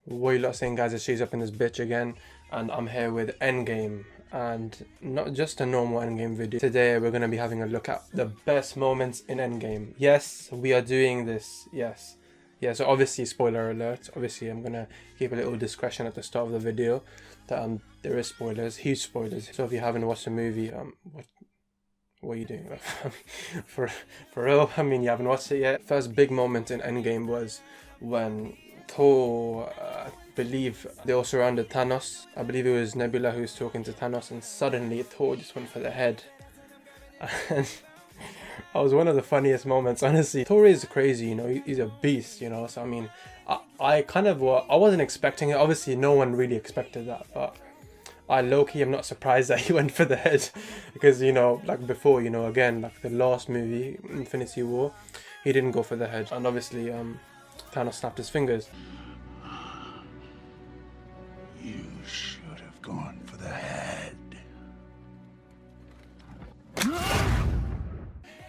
What you lot saying, guys? It's She's Up in this bitch again, and I'm here with Endgame, and not just a normal Endgame video. Today we're gonna be having a look at the best moments in Endgame. Yes, we are doing this. Yes, yeah. So obviously, spoiler alert. Obviously, I'm gonna keep a little discretion at the start of the video that there is spoilers, huge spoilers. So if you haven't watched the movie, what are you doing? for real? I mean, you haven't watched it yet. First big moment in Endgame was when Thor, I believe they all surrounded Thanos. I believe it was Nebula who was talking to Thanos, and suddenly Thor just went for the head. And that was one of the funniest moments, honestly. Thor is crazy, you know, he's a beast, you know. So I mean, I wasn't expecting it. Obviously, no one really expected that, but I low-key am not surprised that he went for the head, because, you know, like before, you know, again, like the last movie, Infinity War, he didn't go for the head, and obviously Thanos snapped his fingers. You should have gone for the head.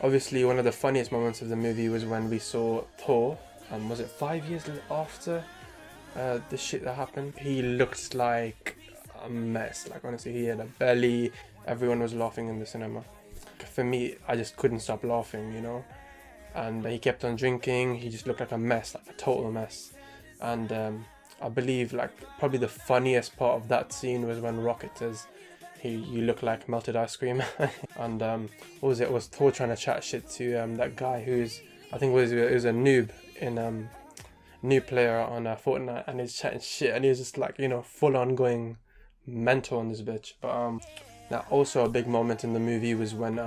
Obviously, one of the funniest moments of the movie was when we saw Thor, was it 5 years after the shit that happened? He looked like a mess. Like, honestly, he had a belly. Everyone was laughing in the cinema. For me, I just couldn't stop laughing, you know. And he kept on drinking. He just looked like a mess, like a total mess. And I believe, like, probably the funniest part of that scene was when Rocket says, you look like melted ice cream. And what was it? It was Thor trying to chat shit to that guy who's, I think it was a noob in new player on Fortnite, and he's chatting shit, and he was just like, you know, full on going mental on this bitch. But now also a big moment in the movie was when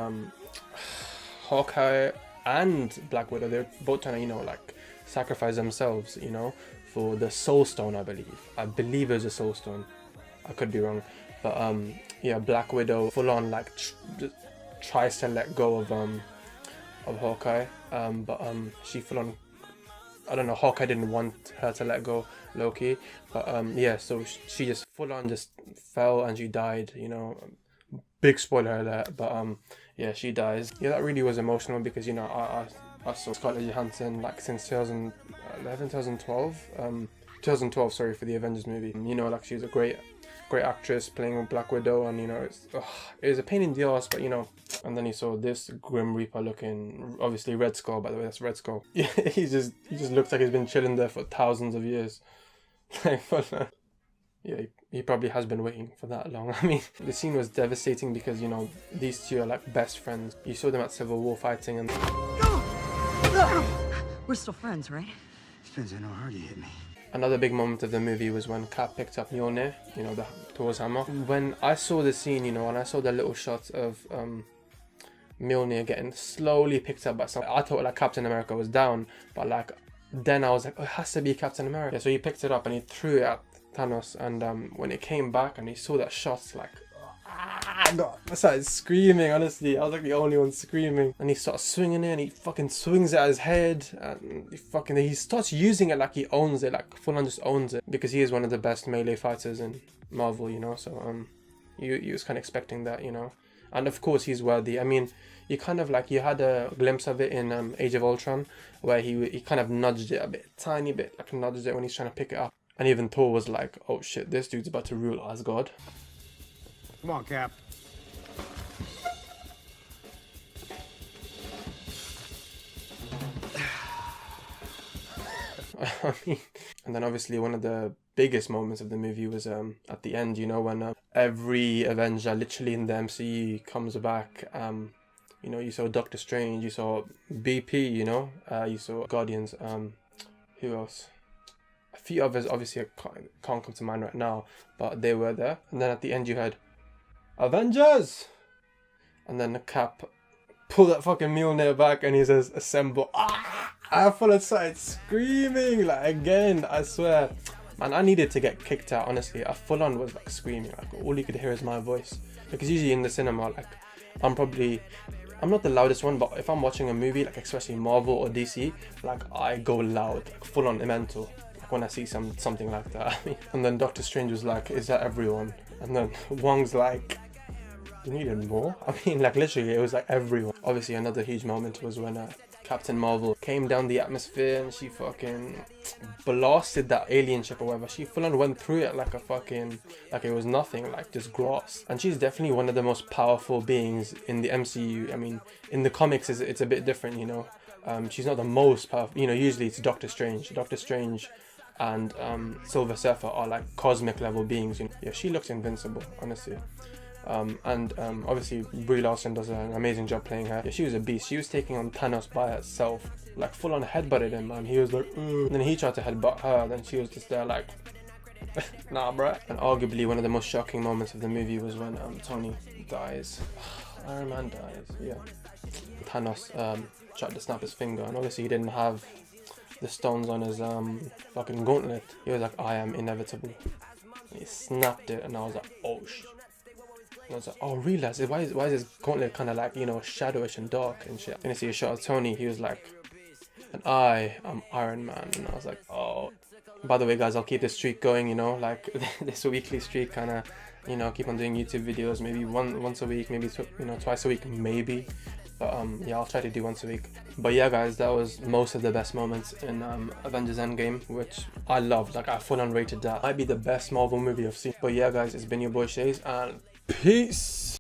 Hawkeye and Black Widow, they're both trying to, you know, like sacrifice themselves, you know, for the Soul Stone. I believe it was a Soul Stone. I could be wrong, but yeah, Black Widow full on like tries to let go of Hawkeye, but she full on, I don't know, Hawkeye didn't want her to let go, low-key, but yeah, so she just full on just fell and she died, you know. Big spoiler alert, but yeah, she dies. Yeah, that really was emotional, because, you know, I saw Scarlett Johansson like since 2011, 2012, sorry, for the Avengers movie. You know, like, she was a great actress playing Black Widow, and, you know, it was a pain in the ass, but, you know. And then you saw this Grim Reaper looking, obviously Red Skull, by the way, that's Red Skull. Yeah, he just looks like he's been chilling there for thousands of years. Yeah, he probably has been waiting for that long. I mean, the scene was devastating because, you know, these two are like best friends. You saw them at Civil War fighting, and we're still friends, right? Depends on how hard you hit me. Another big moment of the movie was when Cap picked up Mjolnir, you know, the Thor's hammer. When I saw the scene, you know, and I saw the little shots of Mjolnir getting slowly picked up by someone, I thought like Captain America was down, but like then I was like, oh, it has to be Captain America. Yeah, so he picked it up and he threw it at Thanos, and when it came back and he saw that shot, like, I started screaming. Honestly, I was like the only one screaming. And he starts swinging it, and he fucking swings it at his head, and he starts using it like he owns it, like full on just owns it, because he is one of the best melee fighters in Marvel, you know. So you was kind of expecting that, you know. And of course he's worthy. I mean, you kind of like, you had a glimpse of it in Age of Ultron, where he kind of nudged it a bit, tiny bit, like nudged it when he's trying to pick it up. And even Thor was like, oh shit, this dude's about to rule Asgard. Come on, Cap. I mean, and then obviously one of the biggest moments of the movie was at the end, you know, when every Avenger literally in the MCU comes back. You know, you saw Doctor Strange, you saw BP, you know, you saw Guardians, who else? A few others, obviously I can't come to mind right now, but they were there. And then at the end you heard Avengers, and then the Cap pulled that fucking Mjolnir back, and he says assemble. I full on started screaming, like, again, I swear, man, I needed to get kicked out. Honestly, I full on was like screaming, like all you could hear is my voice, because usually in the cinema, like, I'm not the loudest one, but if I'm watching a movie, like especially Marvel or DC, like I go loud, like full on mental, like when I see something like that. And then Doctor Strange was like, is that everyone? And then Wong's like, you needed more? I mean, like literally it was like everyone. Obviously another huge moment was when Captain Marvel came down the atmosphere and she fucking blasted that alien ship or whatever. She full on went through it like a fucking, like it was nothing, like just grass. And she's definitely one of the most powerful beings in the MCU. I mean, in the comics it's a bit different, you know. She's not the most powerful, you know. Usually it's Doctor Strange and Silver Surfer are like cosmic level beings, you know? Yeah, she looks invincible, honestly. Obviously Brie Larson does an amazing job playing her. Yeah, she was a beast. She was taking on Thanos by herself, like full on headbutted him, man. He was like, and then he tried to headbutt her, then she was just there like, nah, bruh. And arguably one of the most shocking moments of the movie was when Tony dies. Iron Man dies, yeah. Thanos tried to snap his finger, and obviously he didn't have the stones on his fucking gauntlet. He was like, I am inevitable. And he snapped it, and I was like, oh shit. And I was like, oh, realize why is his gauntlet kind of like, you know, shadowish and dark and shit. And I see a shot of Tony. He was like, and I am Iron Man. And I was like, oh. By the way, guys, I'll keep this streak going, you know, like this weekly streak, kind of, you know, keep on doing YouTube videos, maybe once a week, maybe you know, twice a week, maybe. But yeah, I'll try to do once a week. But yeah, guys, that was most of the best moments in Avengers Endgame, which I loved. Like, I full on rated that. Might be the best Marvel movie I've seen. But yeah, guys, it's been your boy Shays, and peace.